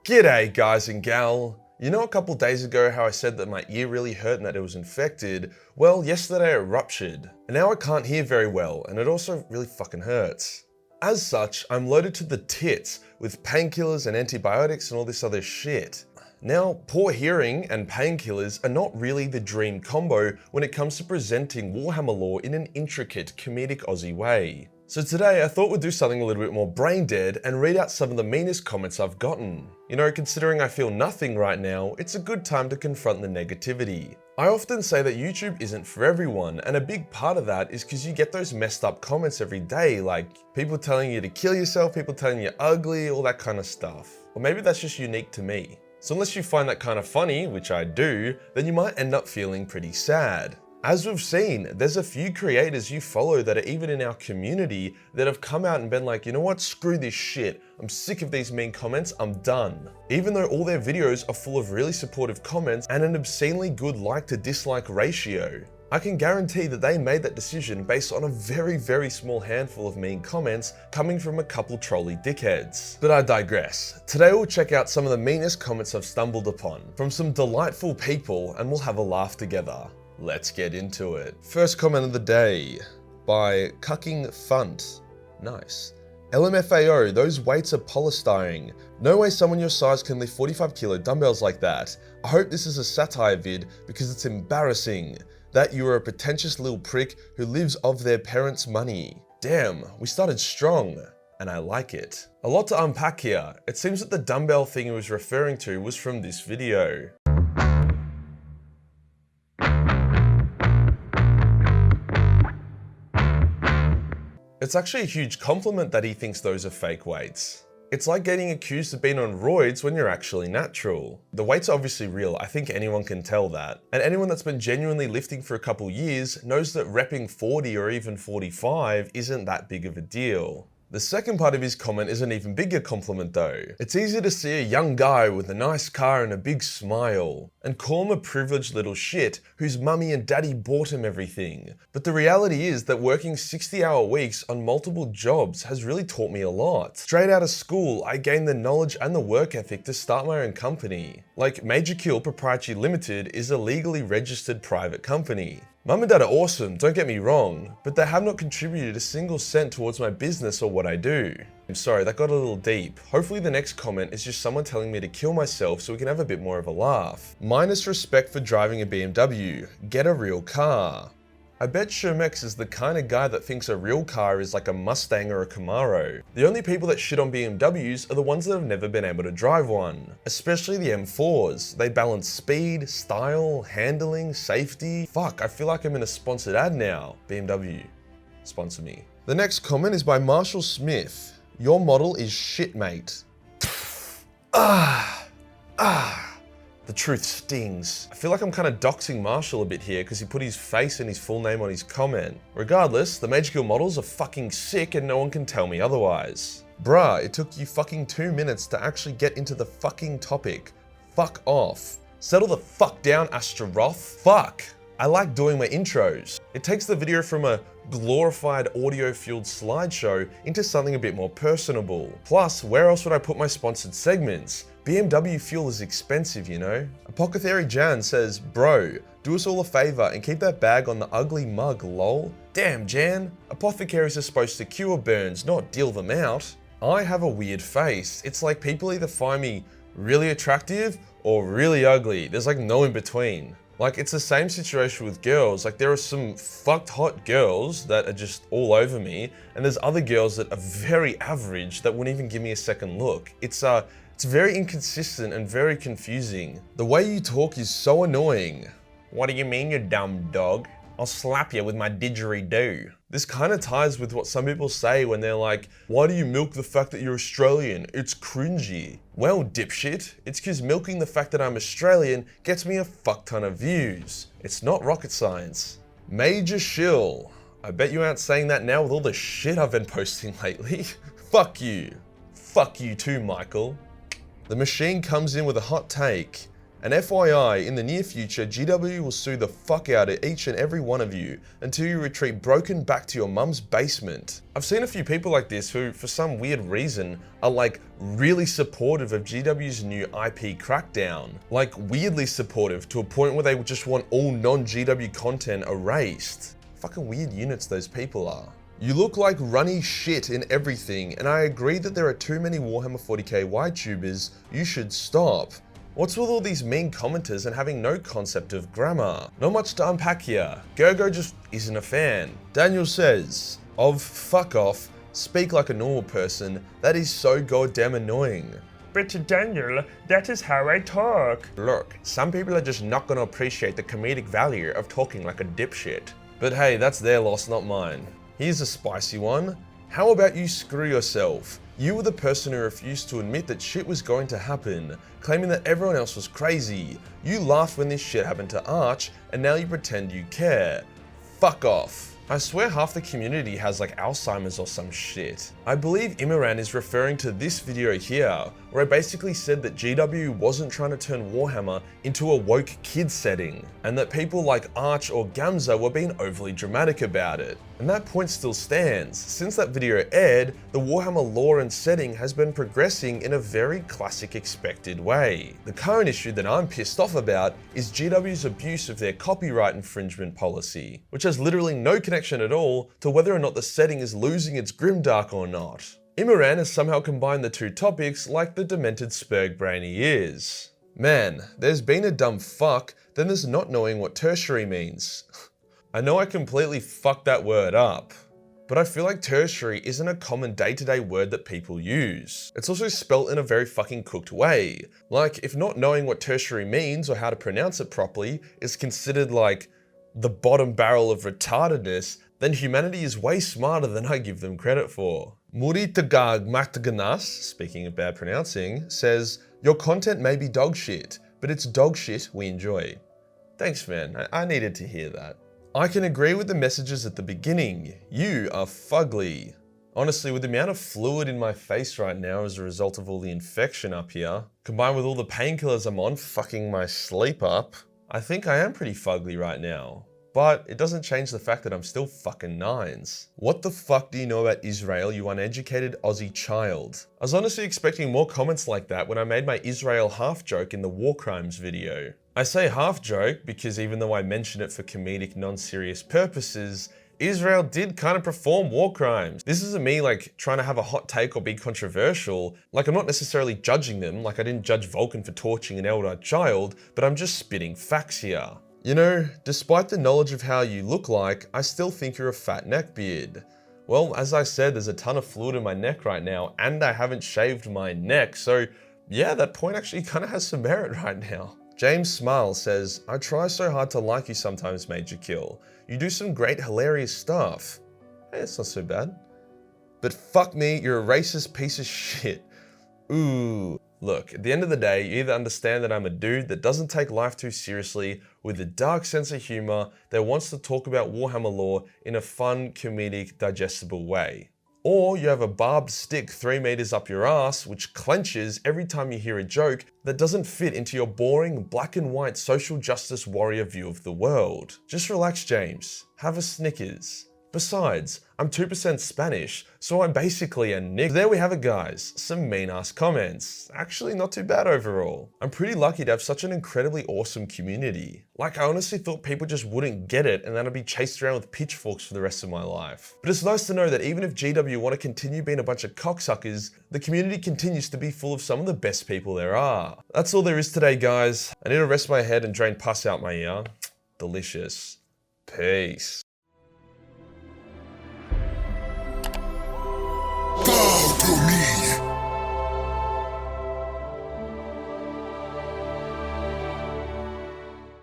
G'day guys and gal. You know a couple days ago how I said that my ear really hurt and that it was infected? Well, yesterday it ruptured. And now I can't hear very well and it also really fucking hurts. As such, I'm loaded to the tits with painkillers and antibiotics and all this other shit. Now, poor hearing and painkillers are not really the dream combo when it comes to presenting Warhammer lore in an intricate, comedic Aussie way. So today I thought we'd do something a little bit more brain dead and read out some of the meanest comments I've gotten. You know, considering I feel nothing right now, it's a good time to confront the negativity. I often say that YouTube isn't for everyone, and a big part of that is because you get those messed up comments every day, like people telling you to kill yourself, people telling you you're ugly, all that kind of stuff. Or maybe that's just unique to me. So unless you find that kind of funny, which I do, then you might end up feeling pretty sad. As we've seen, there's a few creators you follow that are even in our community that have come out and been like, you know what, screw this shit, I'm sick of these mean comments, I'm done. Even though all their videos are full of really supportive comments and an obscenely good like to dislike ratio. I can guarantee that they made that decision based on a very small handful of mean comments coming from a couple trolly dickheads. But I digress. Today we'll check out some of the meanest comments I've stumbled upon from some delightful people and we'll have a laugh together. Let's get into it. First comment of the day by Cucking Funt. Nice. LMFAO, those weights are polystyrene. No way someone your size can lift 45 kilo dumbbells like that. I hope this is a satire vid because it's embarrassing that you are a pretentious little prick who lives off their parents' money. Damn, we started strong. And I like it. A lot to unpack here. It seems that the dumbbell thing he was referring to was from this video. It's actually a huge compliment that he thinks those are fake weights. It's like getting accused of being on roids when you're actually natural. The weights are obviously real, I think anyone can tell that. And anyone that's been genuinely lifting for a couple years knows that repping 40 or even 45 isn't that big of a deal. The second part of his comment is an even bigger compliment though. It's easy to see a young guy with a nice car and a big smile, and call him a privileged little shit whose mummy and daddy bought him everything. But the reality is that working 60-hour weeks on multiple jobs has really taught me a lot. Straight out of school, I gained the knowledge and the work ethic to start my own company. Like Majorkill Proprietary Limited is a legally registered private company. Mum and dad are awesome, don't get me wrong, but they have not contributed a single cent towards my business or what I do. I'm sorry, that got a little deep. Hopefully the next comment is just someone telling me to kill myself so we can have a bit more of a laugh. Minus respect for driving a BMW. Get a real car. I bet Shermex is the kind of guy that thinks a real car is like a Mustang or a Camaro. The only people that shit on BMWs are the ones that have never been able to drive one. Especially the M4s. They balance speed, style, handling, safety. Fuck, I feel like I'm in a sponsored ad now. BMW, sponsor me. The next comment is by Marshall Smith. Your model is shit, mate. The truth stings. I feel like I'm kind of doxing Marshall a bit here because he put his face and his full name on his comment. Regardless, the Majorkill models are fucking sick and no one can tell me otherwise. Bruh, it took you fucking 2 minutes to actually get into the fucking topic. Fuck off. Settle the fuck down, Astaroth. Fuck. I like doing my intros. It takes the video from a glorified audio-fueled slideshow into something a bit more personable. Plus, where else would I put my sponsored segments? BMW fuel is expensive, you know? Apothecary Jan says, bro, do us all a favor and keep that bag on the ugly mug, lol. Damn, Jan. Apothecaries are supposed to cure burns, not deal them out. I have a weird face. It's like people either find me really attractive or really ugly. There's like no in between. Like, it's the same situation with girls. Like, there are some fucked hot girls that are just all over me, and there's other girls that are very average that wouldn't even give me a second look. It's very inconsistent and very confusing. The way you talk is so annoying. What do you mean, you dumb dog? I'll slap you with my didgeridoo. This kind of ties with what some people say when they're like, why do you milk the fact that you're Australian? It's cringy. Well, dipshit, it's because milking the fact that I'm Australian gets me a fuck ton of views. It's not rocket science. Major shill. I bet you aren't saying that now with all the shit I've been posting lately. Fuck you. Fuck you too, Michael. The machine comes in with a hot take. And FYI, in the near future, GW will sue the fuck out of each and every one of you until you retreat broken back to your mum's basement. I've seen a few people like this who, for some weird reason, are like really supportive of GW's new IP crackdown. Like weirdly supportive to a point where they just want all non-GW content erased. Fucking weird units those people are. You look like runny shit in everything, and I agree that there are too many Warhammer 40k YTubers. You should stop. What's with all these mean commenters and having no concept of grammar? Not much to unpack here. Gergo just isn't a fan. Daniel says, of fuck off, speak like a normal person, that is so goddamn annoying. But Daniel, that is how I talk. Look, some people are just not gonna appreciate the comedic value of talking like a dipshit. But hey, that's their loss, not mine. Here's a spicy one. How about you screw yourself? You were the person who refused to admit that shit was going to happen, claiming that everyone else was crazy. You laughed when this shit happened to Arch, and now you pretend you care. Fuck off. I swear half the community has like Alzheimer's or some shit. I believe Imran is referring to this video here, where I basically said that GW wasn't trying to turn Warhammer into a woke kid setting, and that people like Arch or Gamza were being overly dramatic about it. And that point still stands. Since that video aired, the Warhammer lore and setting has been progressing in a very classic expected way. The current issue that I'm pissed off about is GW's abuse of their copyright infringement policy, which has literally no connection at all to whether or not the setting is losing its grimdark or not. Imran has somehow combined the two topics like the demented spurg brain he is. Man, there's been a dumb fuck, then there's not knowing what tertiary means. I know I completely fucked that word up, but I feel like tertiary isn't a common day-to-day word that people use. It's also spelt in a very fucking cooked way. Like, if not knowing what tertiary means or how to pronounce it properly is considered like the bottom barrel of retardedness, then humanity is way smarter than I give them credit for. Muritagag Mataganas, speaking of bad pronouncing, says, your content may be dog shit, but it's dog shit we enjoy. Thanks man, I needed to hear that. I can agree with the messages at the beginning. You are fugly. Honestly, with the amount of fluid in my face right now as a result of all the infection up here, combined with all the painkillers I'm on fucking my sleep up, I think I am pretty fugly right now. But it doesn't change the fact that I'm still fucking nines. What the fuck do you know about Israel, you uneducated Aussie child? I was honestly expecting more comments like that when I made my Israel half joke in the war crimes video. I say half joke because even though I mention it for comedic, non-serious purposes, Israel did kind of perform war crimes. This isn't me like trying to have a hot take or be controversial. Like I'm not necessarily judging them, like I didn't judge Vulcan for torching an elder child, but I'm just spitting facts here. You know, despite the knowledge of how you look like, I still think you're a fat neckbeard. Well, as I said, there's a ton of fluid in my neck right now, and I haven't shaved my neck, so yeah, that point actually kind of has some merit right now. James Smile says, I try so hard to like you sometimes, Majorkill. You do some great hilarious stuff. Hey, it's not so bad. But fuck me, you're a racist piece of shit. Ooh. Look, at the end of the day, you either understand that I'm a dude that doesn't take life too seriously, with a dark sense of humor that wants to talk about Warhammer lore in a fun, comedic, digestible way. Or you have a barbed stick 3 meters up your ass which clenches every time you hear a joke that doesn't fit into your boring black and white social justice warrior view of the world. Just relax, James. Have a Snickers. Besides, I'm 2% Spanish, so I'm basically a nigger. There we have it guys, some mean ass comments. Actually not too bad overall. I'm pretty lucky to have such an incredibly awesome community. Like I honestly thought people just wouldn't get it and then I'd be chased around with pitchforks for the rest of my life. But it's nice to know that even if GW want to continue being a bunch of cocksuckers, the community continues to be full of some of the best people there are. That's all there is today guys. I need to rest my head and drain pus out my ear. Delicious. Peace.